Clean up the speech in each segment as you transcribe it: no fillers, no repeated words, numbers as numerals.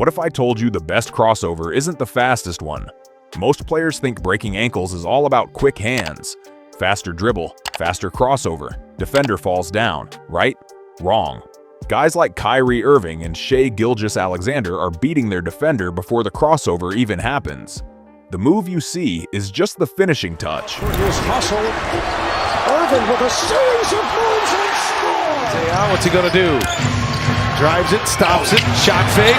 What if I told you the best crossover isn't the fastest one? Most players think breaking ankles is all about quick hands. Faster dribble, faster crossover, defender falls down, right? Wrong. Guys like Kyrie, Irving, and Shai Gilgeous-Alexander are beating their defender before the crossover even happens. The move you see is just the finishing touch. Here's hustle. Irving with a series of moves and scores! What's he gonna do? Drives it, stops it, shot fake.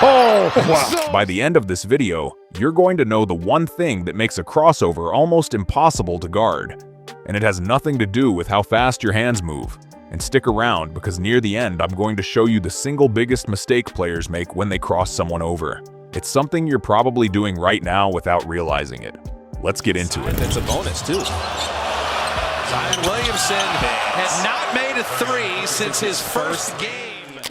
Oh, wow. By the end of this video, you're going to know the one thing that makes a crossover almost impossible to guard. And it has nothing to do with how fast your hands move. And stick around, because near the end I'm going to show you the single biggest mistake players make when they cross someone over. It's something you're probably doing right now without realizing it. Let's get into it. That's a bonus too. Zion Williamson had not made a three since his first game.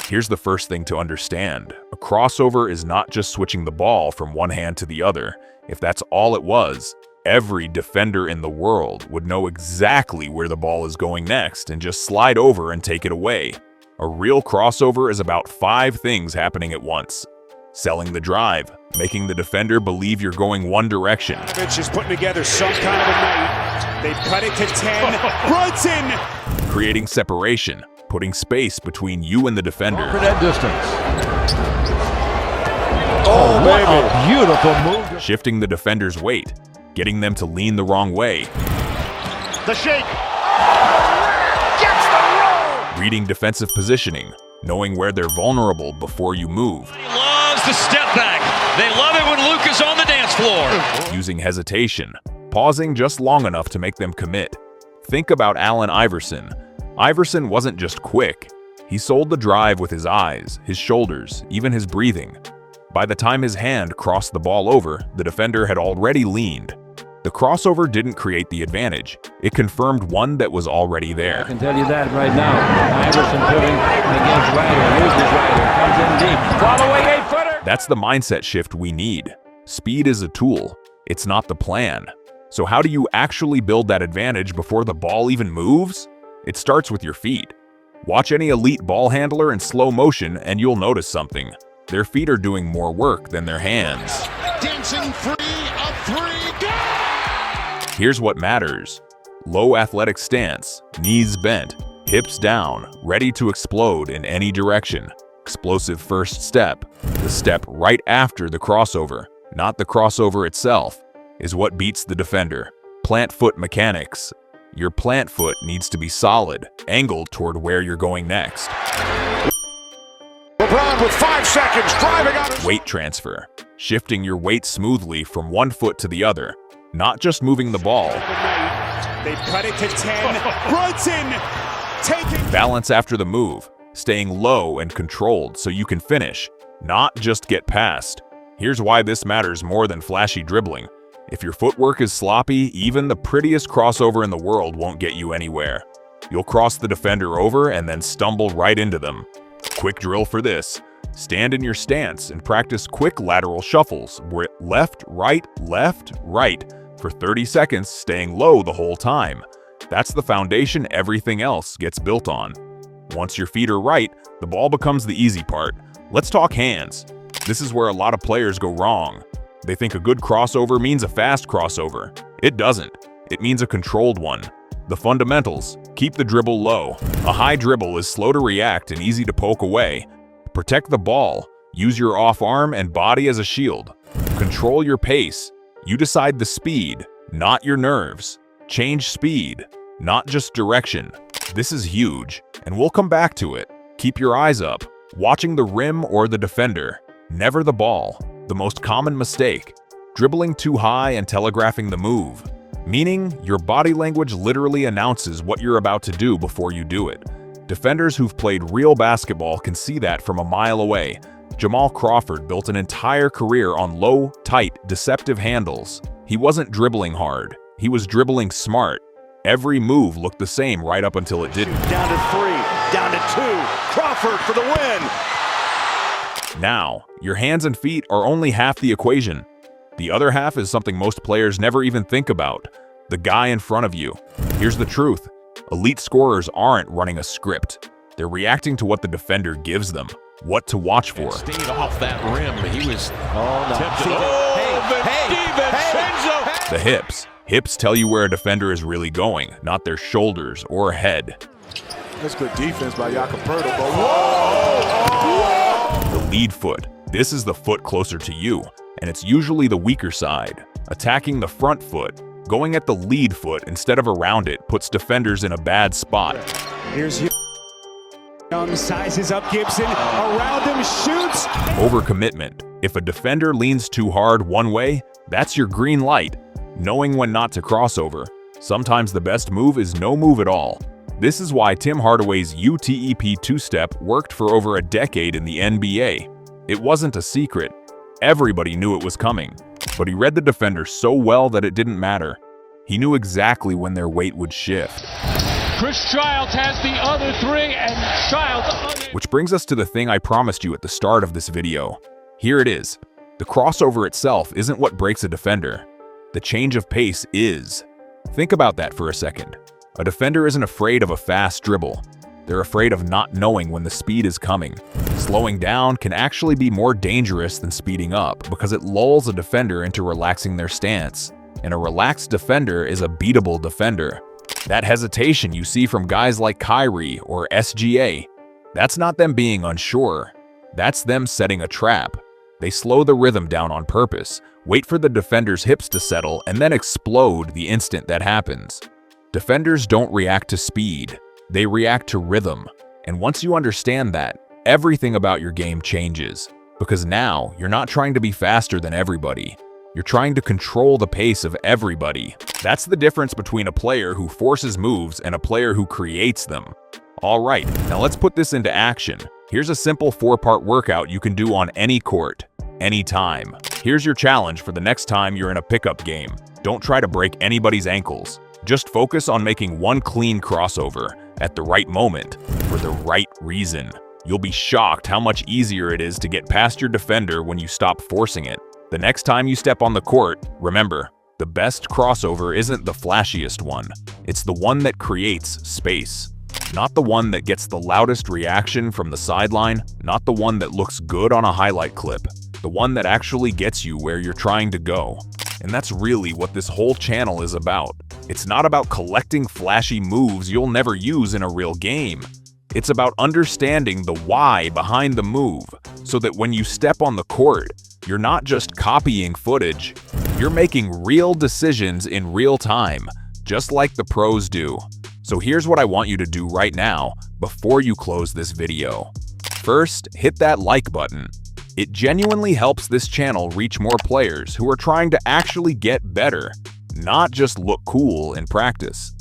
Here's the first thing to understand. A crossover is not just switching the ball from one hand to the other. If that's all it was, every defender in the world would know exactly where the ball is going next and just slide over and take it away. A real crossover is about 5 things happening at once. Selling the drive, making the defender believe you're going one direction. Is putting together some kind of a night. They've cut it to 10. Brunson! Creating separation, putting space between you and the defender. For that distance. Oh, what a beautiful move. Shifting the defender's weight, getting them to lean the wrong way. The shake. Gets the roll. Reading defensive positioning, knowing where they're vulnerable before you move. He loves the step back. They love it when Luke is on the dance floor. Using hesitation, pausing just long enough to make them commit. Think about Allen Iverson. Iverson wasn't just quick. He sold the drive with his eyes, his shoulders, even his breathing. By the time his hand crossed the ball over, the defender had already leaned. The crossover didn't create the advantage. It confirmed one that was already there. I can tell you that right now. Iverson putting against Ryder. Uses Ryder. Comes in deep. Following 8-footer. That's the mindset shift we need. Speed is a tool. It's not the plan. So how do you actually build that advantage before the ball even moves? It starts with your feet. Watch any elite ball handler in slow motion and you'll notice something. Their feet are doing more work than their hands. Dancing free, a three, go! Here's what matters. Low athletic stance, knees bent, hips down, ready to explode in any direction. Explosive first step, the step right after the crossover, not the crossover itself, is what beats the defender. Plant foot mechanics. Your plant foot needs to be solid, angled toward where you're going next. LeBron with 5 seconds, driving out. Weight transfer. Shifting your weight smoothly from one foot to the other, not just moving the ball. They've cut it to 10. Brunson taking. Balance after the move, staying low and controlled so you can finish, not just get past. Here's why this matters more than flashy dribbling. If your footwork is sloppy, even the prettiest crossover in the world won't get you anywhere. You'll cross the defender over and then stumble right into them. Quick drill for this. Stand in your stance and practice quick lateral shuffles where left, right, for 30 seconds, staying low the whole time. That's the foundation everything else gets built on. Once your feet are right, the ball becomes the easy part. Let's talk hands. This is where a lot of players go wrong. They think a good crossover means a fast crossover. It doesn't. It means a controlled one. The fundamentals: keep the dribble low. A high dribble is slow to react and easy to poke away. Protect the ball. Use your off arm and body as a shield. Control your pace. You decide the speed, not your nerves. Change speed, not just direction. This is huge, and we'll come back to it. Keep your eyes up, watching the rim or the defender, never the ball. The most common mistake: dribbling too high and telegraphing the move. Meaning, your body language literally announces what you're about to do before you do it. Defenders who've played real basketball can see that from a mile away. Jamal Crawford built an entire career on low, tight, deceptive handles. He wasn't dribbling hard. He was dribbling smart. Every move looked the same right up until it didn't. Down to 3, down to 2. Crawford for the win. Now, your hands and feet are only half the equation. The other half is something most players never even think about: the guy in front of you. Here's the truth: elite scorers aren't running a script. They're reacting to what the defender gives them. what to watch for. Stayed off that rim. He was The hips. Hips tell you where a defender is really going, not their shoulders or head. That's good defense by Jakob. The lead foot. This is the foot closer to you, and it's usually the weaker side. Attacking the front foot, going at the lead foot instead of around it, puts defenders in a bad spot. Here's Young, sizes up Gibson, around him, shoots. Overcommitment. If a defender leans too hard one way, that's your green light. Knowing when not to cross over. Sometimes the best move is no move at all. This is why Tim Hardaway's UTEP two-step worked for over a decade in the NBA. It wasn't a secret. Everybody knew it was coming. But he read the defender so well that it didn't matter. He knew exactly when their weight would shift. Chris Childs has the other three, and Childs... Which brings us to the thing I promised you at the start of this video. Here it is. The crossover itself isn't what breaks a defender. The change of pace is. Think about that for a second. A defender isn't afraid of a fast dribble. They're afraid of not knowing when the speed is coming. Slowing down can actually be more dangerous than speeding up because it lulls a defender into relaxing their stance. And a relaxed defender is a beatable defender. That hesitation you see from guys like Kyrie or SGA, that's not them being unsure. That's them setting a trap. They slow the rhythm down on purpose, wait for the defender's hips to settle, and then explode the instant that happens. Defenders don't react to speed. They react to rhythm. And once you understand that, everything about your game changes. Because now, you're not trying to be faster than everybody. You're trying to control the pace of everybody. That's the difference between a player who forces moves and a player who creates them. Alright, now let's put this into action. Here's a simple 4-part workout you can do on any court, anytime. Here's your challenge for the next time you're in a pickup game. Don't try to break anybody's ankles. Just focus on making one clean crossover at the right moment for the right reason. You'll be shocked how much easier it is to get past your defender when you stop forcing it. The next time you step on the court, remember, the best crossover isn't the flashiest one. It's the one that creates space. Not the one that gets the loudest reaction from the sideline, not the one that looks good on a highlight clip. The one that actually gets you where you're trying to go. And that's really what this whole channel is about. It's not about collecting flashy moves you'll never use in a real game. It's about understanding the why behind the move, so that when you step on the court, you're not just copying footage, you're making real decisions in real time, just like the pros do. So here's what I want you to do right now, before you close this video. First, hit that like button. It genuinely helps this channel reach more players who are trying to actually get better, not just look cool in practice.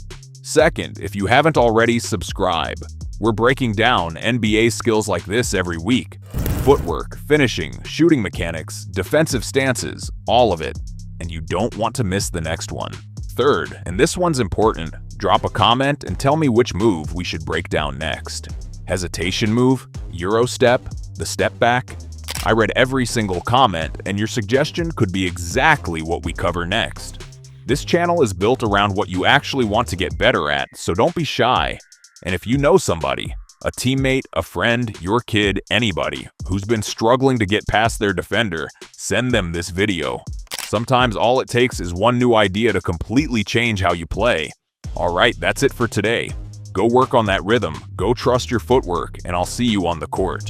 Second, if you haven't already, subscribe. We're breaking down NBA skills like this every week. Footwork, finishing, shooting mechanics, defensive stances, all of it. And you don't want to miss the next one. Third, and this one's important, drop a comment and tell me which move we should break down next. Hesitation move, Euro step, the step back. I read every single comment, and your suggestion could be exactly what we cover next. This channel is built around what you actually want to get better at, so don't be shy. And if you know somebody, a teammate, a friend, your kid, anybody, who's been struggling to get past their defender, send them this video. Sometimes all it takes is one new idea to completely change how you play. Alright, that's it for today. Go work on that rhythm, go trust your footwork, and I'll see you on the court.